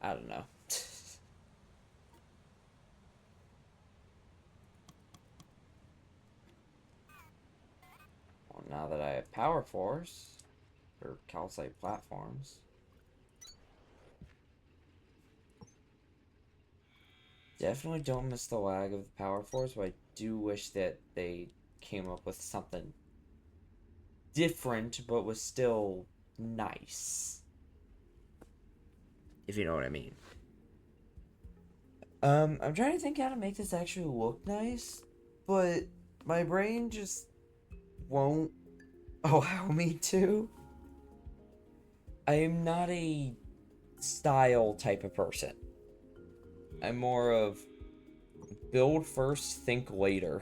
I don't know. Well, now that I have Power Force, or calcite platforms, definitely don't miss the lag of the Power Force, but I do wish that they came up with something different, but was still nice. If you know what I mean. I'm trying to think how to make this actually look nice, but my brain just won't allow me to. I am not a style type of person. I'm more of build first, think later.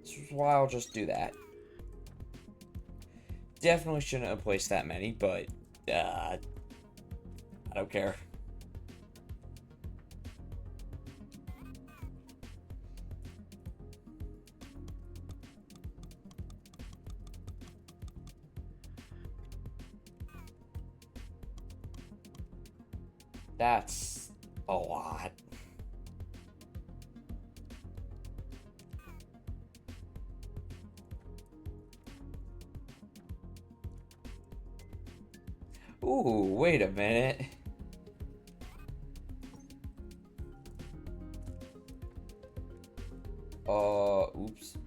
This is why I'll just do that. Definitely shouldn't have placed that many, but I don't care. That's a lot. Ooh, wait a minute. Oops.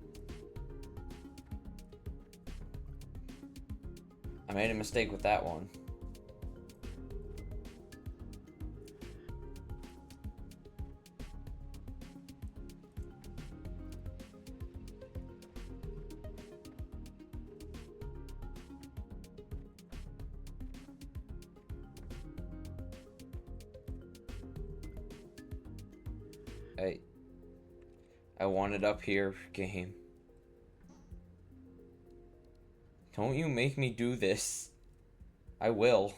I made a mistake with that one. Hey, I want it up here, game. Don't you make me do this. I will.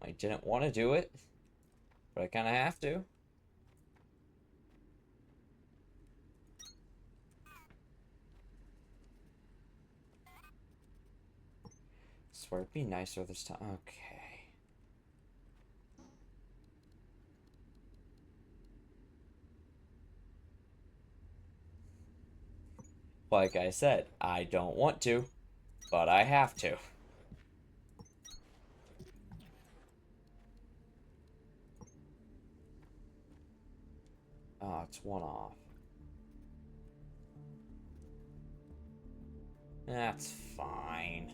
I didn't want to do it, but I kind of have to. Swear it'd be nicer this time. Okay. Like I said, I don't want to, but I have to. Oh, it's one off. That's fine.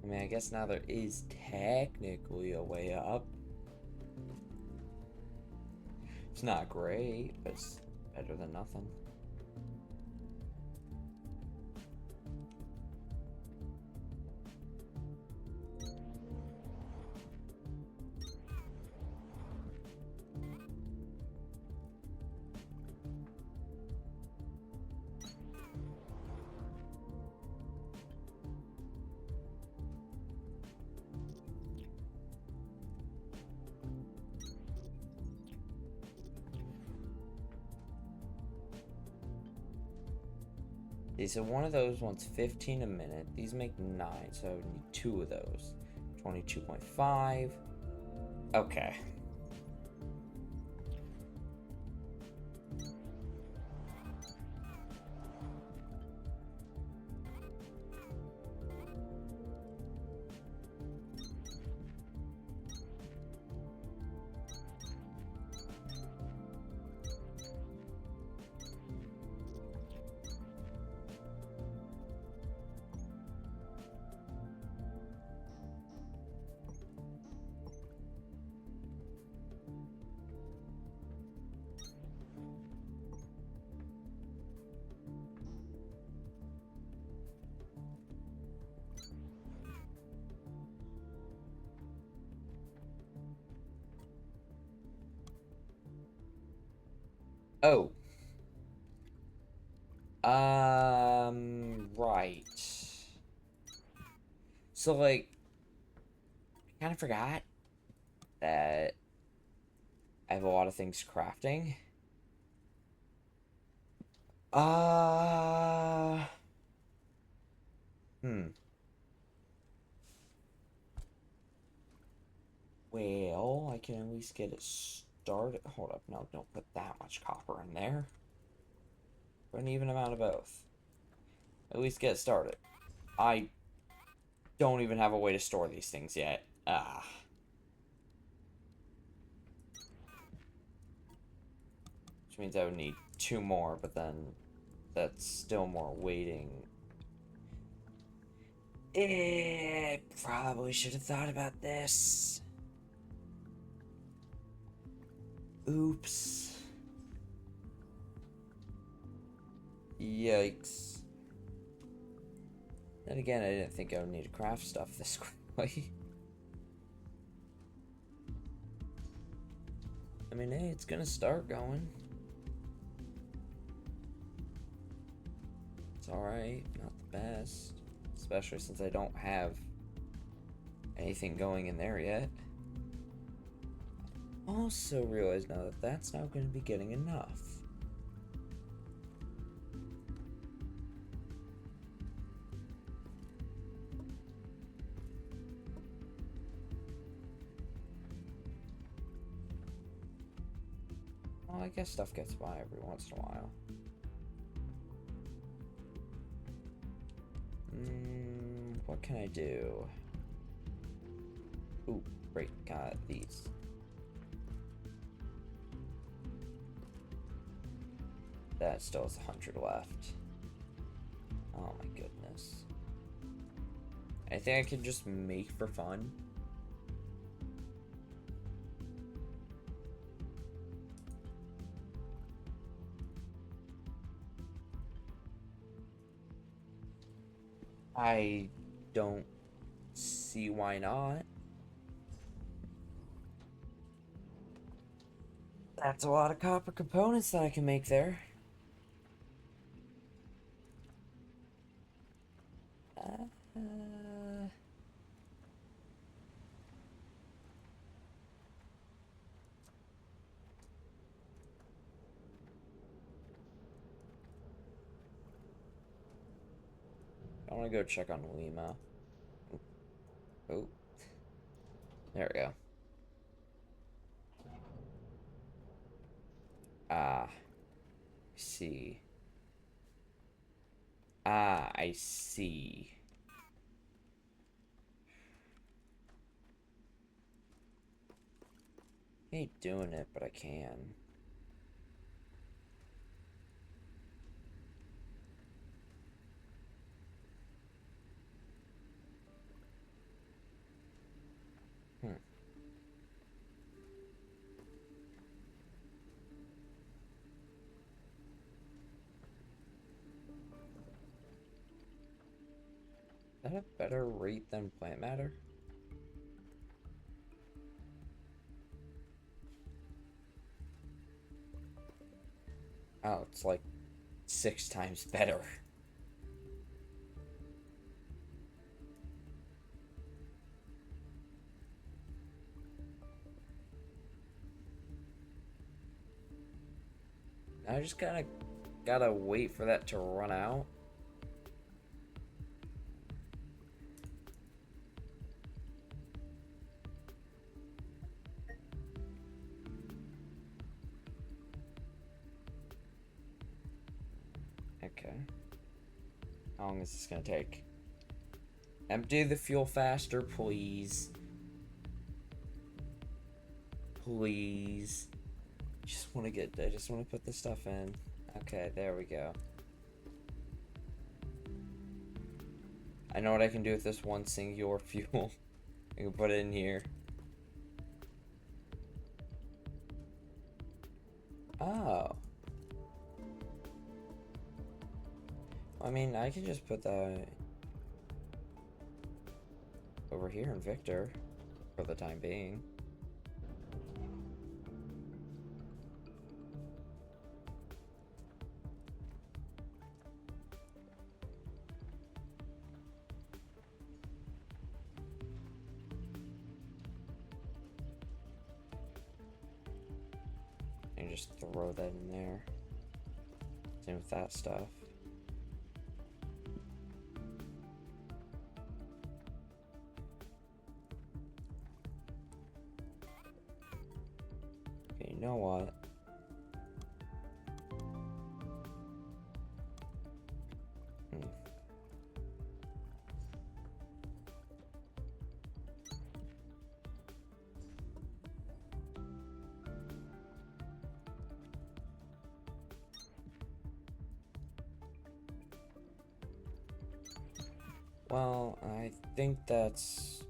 I mean, I guess now there is technically a way up. It's not great, but it's better than nothing. Okay, so one of those wants 15 a minute. These make 9, so I would need 2 of those. 22.5. Okay. Oh. Right. So, like, I kind of forgot that I have a lot of things crafting. Uh, hmm. Well, I can at least get it started. Hold up, no, don't put that much copper in there. Put an even amount of both. At least get it started. I don't even have a way to store these things yet. Ah. Which means I would need 2 more, but then that's still more waiting. Probably should have thought about this. Oops. Yikes. Then again, I didn't think I would need to craft stuff this quickly. I mean, hey, it's gonna start going. It's alright, not the best. Especially since I don't have anything going in there yet. Also realize now that that's not going to be getting enough. Well, I guess stuff gets by every once in a while. What can I do? Ooh, great, got these. That still has 100 left. Oh my goodness. I think I can just make for fun. I don't see why not. That's a lot of copper components that I can make there. I want to go check on Lima. Oh, there we go. Ah, I see. Ah, I see. I ain't doing it, but I can. Hmm. Is that a better rate than plant matter? Oh, it's like 6 times better. I just gotta wait for that to run out. How long is this gonna take? Empty the fuel faster, please. Please. I just want to put this stuff in. Okay, there we go. I know what I can do with this one singular fuel. I can put it in here. Oh. I mean, I can just put that over here in Victor for the time being. And just throw that in there. Same with that stuff. Okay, you know what? Well, I think that's...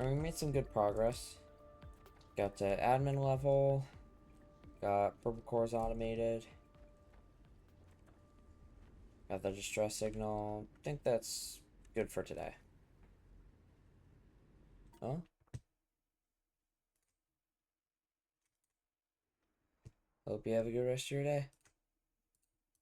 we made some good progress. Got to admin level. Got purple cores automated. Got the distress signal. I think that's good for today. Huh? Hope you have a good rest of your day.